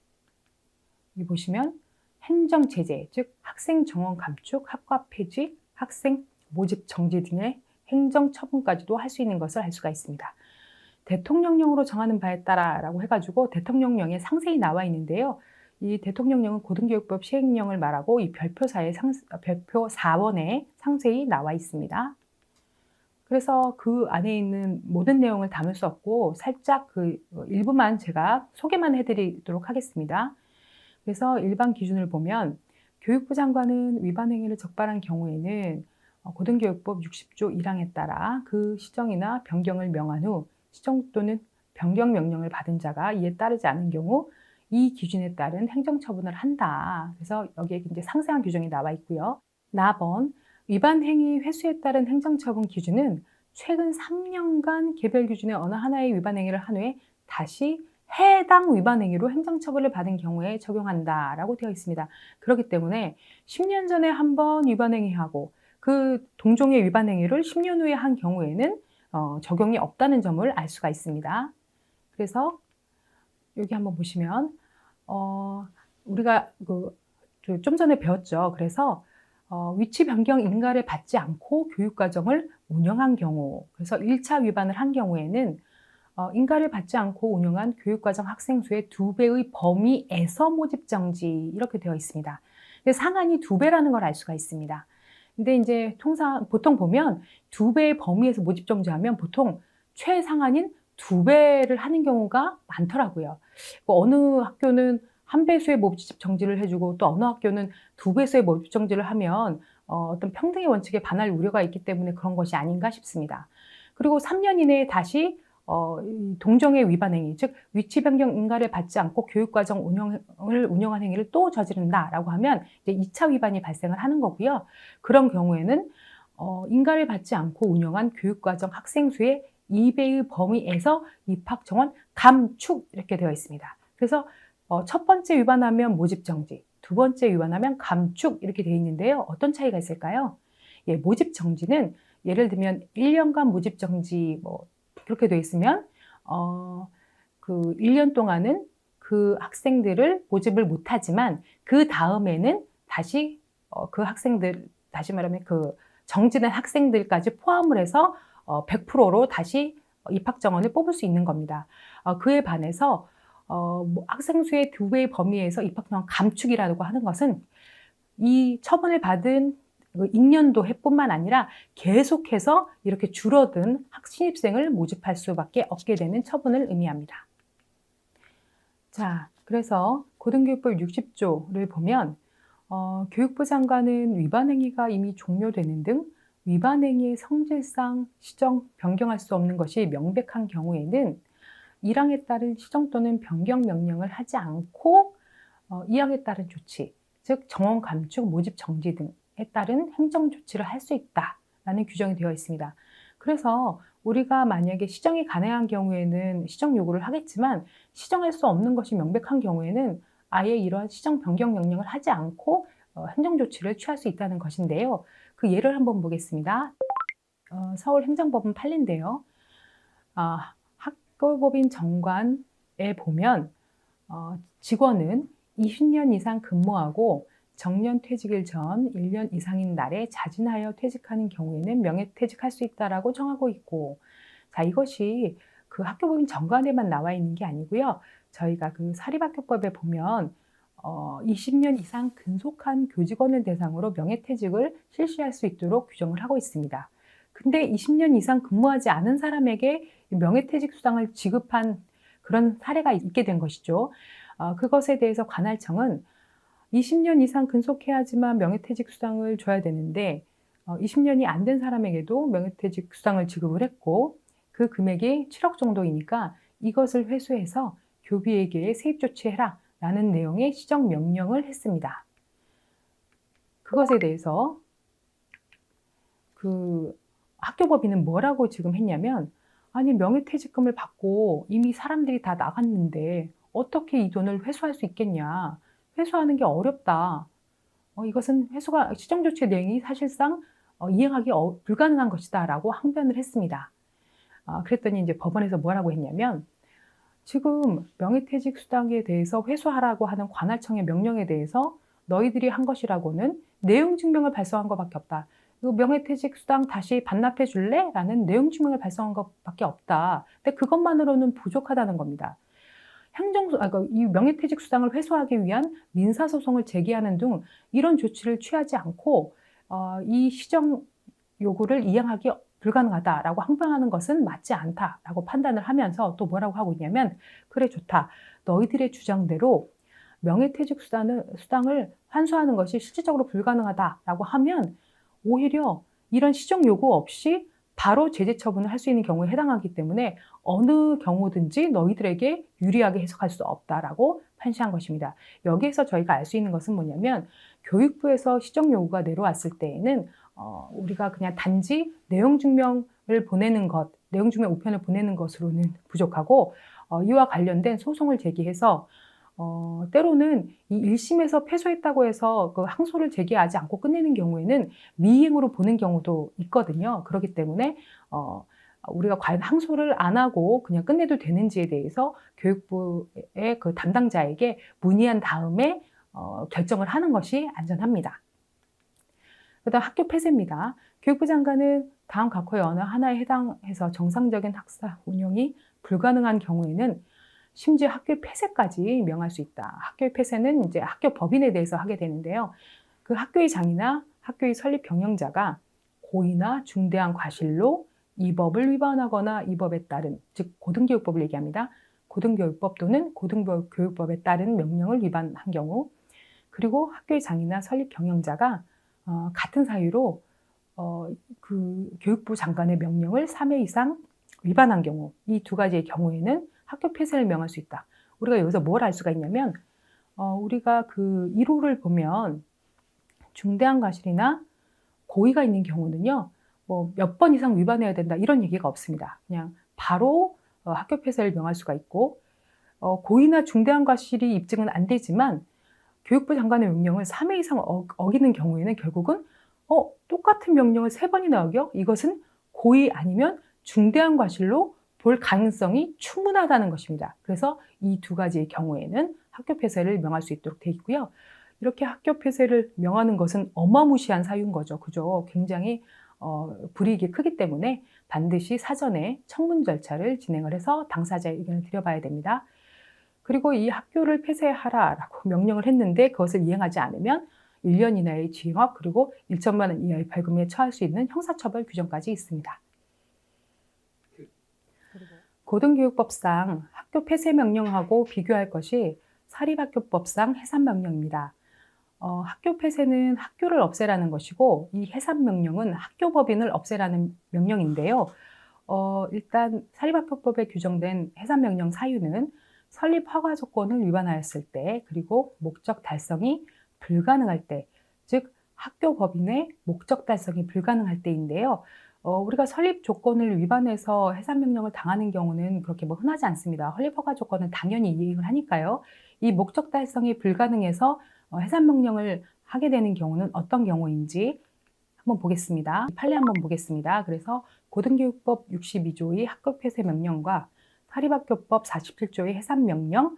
여기 보시면 행정제재, 즉 학생 정원 감축, 학과 폐지, 학생 모집 정지 등의 행정처분까지도 할 수 있는 것을 알 수가 있습니다. 대통령령으로 정하는 바에 따라라고 해가지고 대통령령에 상세히 나와 있는데요. 이 대통령령은 고등교육법 시행령을 말하고 이 별표 4원에 상세히 나와 있습니다. 그래서 그 안에 있는 모든 내용을 담을 수 없고 살짝 그 일부만 제가 소개만 해드리도록 하겠습니다. 그래서 일반 기준을 보면 교육부 장관은 위반 행위를 적발한 경우에는 고등교육법 60조 1항에 따라 그 시정이나 변경을 명한 후 시정 또는 변경 명령을 받은 자가 이에 따르지 않은 경우 이 기준에 따른 행정처분을 한다. 그래서 여기에 이제 상세한 규정이 나와 있고요. 나번 위반 행위 횟수에 따른 행정처분 기준은 최근 3년간 개별 기준의 어느 하나의 위반 행위를 한 후에 다시 해당 위반 행위로 행정처벌을 받은 경우에 적용한다라고 되어 있습니다. 그렇기 때문에 10년 전에 한 번 위반 행위하고 그 동종의 위반 행위를 10년 후에 한 경우에는 적용이 없다는 점을 알 수가 있습니다. 그래서 여기 한번 보시면 우리가 좀 전에 배웠죠. 그래서 위치 변경 인가를 받지 않고 교육과정을 운영한 경우, 그래서 1차 위반을 한 경우에는 인가를 받지 않고 운영한 교육과정 학생 수의 2배의 범위에서 모집 정지 이렇게 되어 있습니다. 상한이 2배라는 걸 알 수가 있습니다. 근데 이제 보통 보면 2배의 범위에서 모집 정지하면 보통 최상한인 2배를 하는 경우가 많더라고요. 어느 학교는 1배수의 모집 정지를 해주고 또 어느 학교는 2배수의 모집 정지를 하면 어떤 평등의 원칙에 반할 우려가 있기 때문에 그런 것이 아닌가 싶습니다. 그리고 3년 이내에 다시 동종의 위반 행위, 즉 위치 변경 인가를 받지 않고 교육과정 운영한 행위를 또 저지른다라고 하면 이제 2차 위반이 발생을 하는 거고요. 그런 경우에는 인가를 받지 않고 운영한 교육과정 학생 수의 2배의 범위에서 입학 정원 감축 이렇게 되어 있습니다. 그래서 첫 번째 위반하면 모집 정지, 두 번째 위반하면 감축 이렇게 되어 있는데요. 어떤 차이가 있을까요? 예, 모집 정지는 예를 들면 1년간 모집 정지 그렇게 되어 있으면 그 1년 동안은 그 학생들을 모집을 못하지만 그 다음에는 다시 그 학생들, 다시 말하면 그 정지된 학생들까지 포함을 해서 100%로 다시 입학 정원을 뽑을 수 있는 겁니다. 그에 반해서 학생 수의 2배의 범위에서 입학 정원 감축이라고 하는 것은 이 처분을 받은 익년도 해뿐만 아니라 계속해서 이렇게 줄어든 신입생을 모집할 수밖에 없게 되는 처분을 의미합니다. 자, 그래서 고등교육법 60조를 보면 교육부 장관은 위반 행위가 이미 종료되는 등 위반 행위의 성질상 시정, 변경할 수 없는 것이 명백한 경우에는 1항에 따른 시정 또는 변경 명령을 하지 않고 2항에 따른 조치, 즉 정원 감축, 모집 정지 등에 따른 행정 조치를 할 수 있다라는 규정이 되어 있습니다. 그래서 우리가 만약에 시정이 가능한 경우에는 시정 요구를 하겠지만 시정할 수 없는 것이 명백한 경우에는 아예 이러한 시정 변경 명령을 하지 않고 행정 조치를 취할 수 있다는 것인데요. 그 예를 한번 보겠습니다. 서울행정법원 판례인데요. 학교법인 정관에 보면 직원은 20년 이상 근무하고 정년 퇴직일 전 1년 이상인 날에 자진하여 퇴직하는 경우에는 명예퇴직할 수 있다라고 정하고 있고, 자, 이것이 그 학교법인 정관에만 나와 있는 게 아니고요. 저희가 그 사립학교법에 보면 20년 이상 근속한 교직원을 대상으로 명예퇴직을 실시할 수 있도록 규정을 하고 있습니다. 근데 20년 이상 근무하지 않은 사람에게 명예퇴직 수당을 지급한 그런 사례가 있게 된 것이죠. 그것에 대해서 관할청은 20년 이상 근속해야지만 명예퇴직 수당을 줘야 되는데 20년이 안 된 사람에게도 명예퇴직 수당을 지급을 했고 그 금액이 7억 정도이니까 이것을 회수해서 교비에게 세입 조치해라 라는 내용의 시정 명령을 했습니다. 그것에 대해서 그 학교법인은 뭐라고 지금 했냐면 아니, 명예퇴직금을 받고 이미 사람들이 다 나갔는데 어떻게 이 돈을 회수할 수 있겠냐. 회수하는 게 어렵다. 이것은 회수가 시정조치 대행이 사실상 이행하기 불가능한 것이다 라고 항변을 했습니다. 그랬더니 이제 법원에서 뭐라고 했냐면, 지금 명예퇴직 수당에 대해서 회수하라고 하는 관할청의 명령에 대해서 너희들이 한 것이라고는 내용 증명을 발송한 것밖에 없다. 이거 명예퇴직 수당 다시 반납해 줄래? 라는 내용 증명을 발송한 것밖에 없다. 근데 그것만으로는 부족하다는 겁니다. 이 명예퇴직 수당을 회수하기 위한 민사소송을 제기하는 등 이런 조치를 취하지 않고 이 시정 요구를 이행하기 불가능하다라고 항변하는 것은 맞지 않다라고 판단을 하면서 또 뭐라고 하고 있냐면, 그래 좋다. 너희들의 주장대로 명예퇴직 수당을 환수하는 것이 실질적으로 불가능하다라고 하면 오히려 이런 시정 요구 없이 바로 제재 처분을 할 수 있는 경우에 해당하기 때문에 어느 경우든지 너희들에게 유리하게 해석할 수 없다라고 판시한 것입니다. 여기에서 저희가 알 수 있는 것은 뭐냐면, 교육부에서 시정 요구가 내려왔을 때에는 우리가 그냥 단지 내용 증명을 보내는 것, 내용 증명 우편을 보내는 것으로는 부족하고 이와 관련된 소송을 제기해서 때로는 이 1심에서 패소했다고 해서 그 항소를 제기하지 않고 끝내는 경우에는 미이행으로 보는 경우도 있거든요. 그렇기 때문에 우리가 과연 항소를 안 하고 그냥 끝내도 되는지에 대해서 교육부의 그 담당자에게 문의한 다음에 결정을 하는 것이 안전합니다. 그다음 학교 폐쇄입니다. 교육부 장관은 다음 각호의 어느 하나에 해당해서 정상적인 학사 운영이 불가능한 경우에는 심지어 학교 폐쇄까지 명할 수 있다. 학교의 폐쇄는 이제 학교 법인에 대해서 하게 되는데요. 그 학교의 장이나 학교의 설립 경영자가 고의나 중대한 과실로 이 법을 위반하거나 이 법에 따른, 즉 고등교육법을 얘기합니다. 고등교육법 또는 고등교육법에 따른 명령을 위반한 경우, 그리고 학교의 장이나 설립 경영자가 같은 사유로 그 교육부 장관의 명령을 3회 이상 위반한 경우, 이 두 가지의 경우에는 학교 폐쇄를 명할 수 있다. 우리가 여기서 뭘 알 수가 있냐면, 우리가 그 1호를 보면 중대한 과실이나 고의가 있는 경우는요, 뭐 몇 번 이상 위반해야 된다 이런 얘기가 없습니다. 그냥 바로 학교 폐쇄를 명할 수가 있고, 고의나 중대한 과실이 입증은 안 되지만 교육부 장관의 명령을 3회 이상 어기는 경우에는 결국은 똑같은 명령을 3번이나 어겨? 이것은 고의 아니면 중대한 과실로 볼 가능성이 충분하다는 것입니다. 그래서 이 두 가지의 경우에는 학교 폐쇄를 명할 수 있도록 되어 있고요. 이렇게 학교 폐쇄를 명하는 것은 어마무시한 사유인 거죠. 그죠? 굉장히 불이익이 크기 때문에 반드시 사전에 청문 절차를 진행을 해서 당사자의 의견을 드려봐야 됩니다. 그리고 이 학교를 폐쇄하라라고 명령을 했는데 그것을 이행하지 않으면 1년 이내의 징역 그리고 1천만 원 이하의 벌금에 처할 수 있는 형사처벌 규정까지 있습니다. 고등교육법상 학교 폐쇄 명령하고 비교할 것이 사립학교법상 해산명령입니다. 학교 폐쇄는 학교를 없애라는 것이고 이 해산명령은 학교법인을 없애라는 명령인데요. 일단 사립학교법에 규정된 해산명령 사유는 설립 허가 조건을 위반하였을 때, 그리고 목적 달성이 불가능할 때, 즉 학교 법인의 목적 달성이 불가능할 때인데요. 우리가 설립 조건을 위반해서 해산명령을 당하는 경우는 그렇게 뭐 흔하지 않습니다. 설립 허가 조건은 당연히 이행을 하니까요. 이 목적 달성이 불가능해서 해산명령을 하게 되는 경우는 어떤 경우인지 한번 보겠습니다. 판례 한번 보겠습니다. 그래서 고등교육법 62조의 학교 폐쇄 명령과 사립학교법 47조의 해산명령,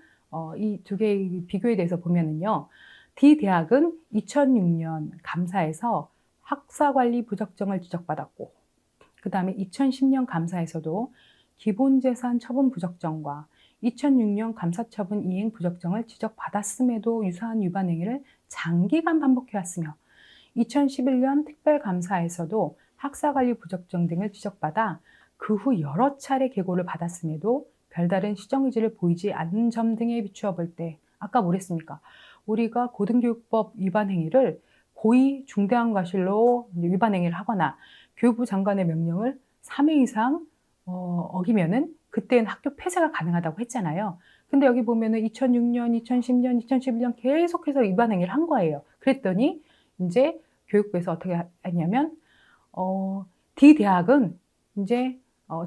이 두 개의 비교에 대해서 보면은요. D대학은 2006년 감사에서 학사관리 부적정을 지적받았고, 그 다음에 2010년 감사에서도 기본재산 처분 부적정과 2006년 감사처분 이행 부적정을 지적받았음에도 유사한 위반 행위를 장기간 반복해왔으며 2011년 특별감사에서도 학사관리 부적정 등을 지적받아 그 후 여러 차례 계고를 받았음에도 별다른 시정 의지를 보이지 않는 점 등에 비추어 볼 때, 아까 뭐랬습니까? 우리가 고등교육법 위반 행위를 고의 중대한 과실로 위반 행위를 하거나 교육부 장관의 명령을 3회 이상 어기면은 그때는 학교 폐쇄가 가능하다고 했잖아요. 근데 여기 보면은 2006년, 2010년, 2011년 계속해서 위반 행위를 한 거예요. 그랬더니 이제 교육부에서 어떻게 했냐면 D대학은 이제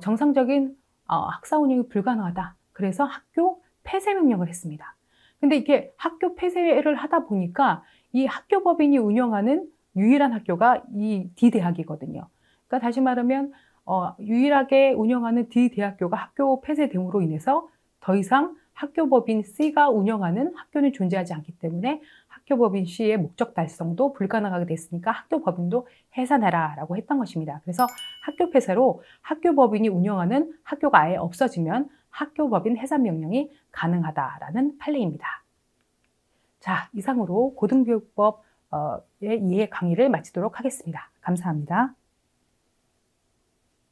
정상적인 학사 운영이 불가능하다. 그래서 학교 폐쇄 명령을 했습니다. 근데 이게 학교 폐쇄를 하다 보니까 이 학교법인이 운영하는 유일한 학교가 이 D대학이거든요. 그러니까 다시 말하면 유일하게 운영하는 D대학교가 학교 폐쇄됨으로 인해서 더 이상 학교법인 C가 운영하는 학교는 존재하지 않기 때문에 학교법인 C의 목적 달성도 불가능하게 됐으니까 학교법인도 해산해라라고 했던 것입니다. 그래서 학교 폐쇄로 학교법인이 운영하는 학교가 아예 없어지면 학교법인 해산 명령이 가능하다라는 판례입니다. 자, 이상으로 고등교육법의 이해 강의를 마치도록 하겠습니다. 감사합니다.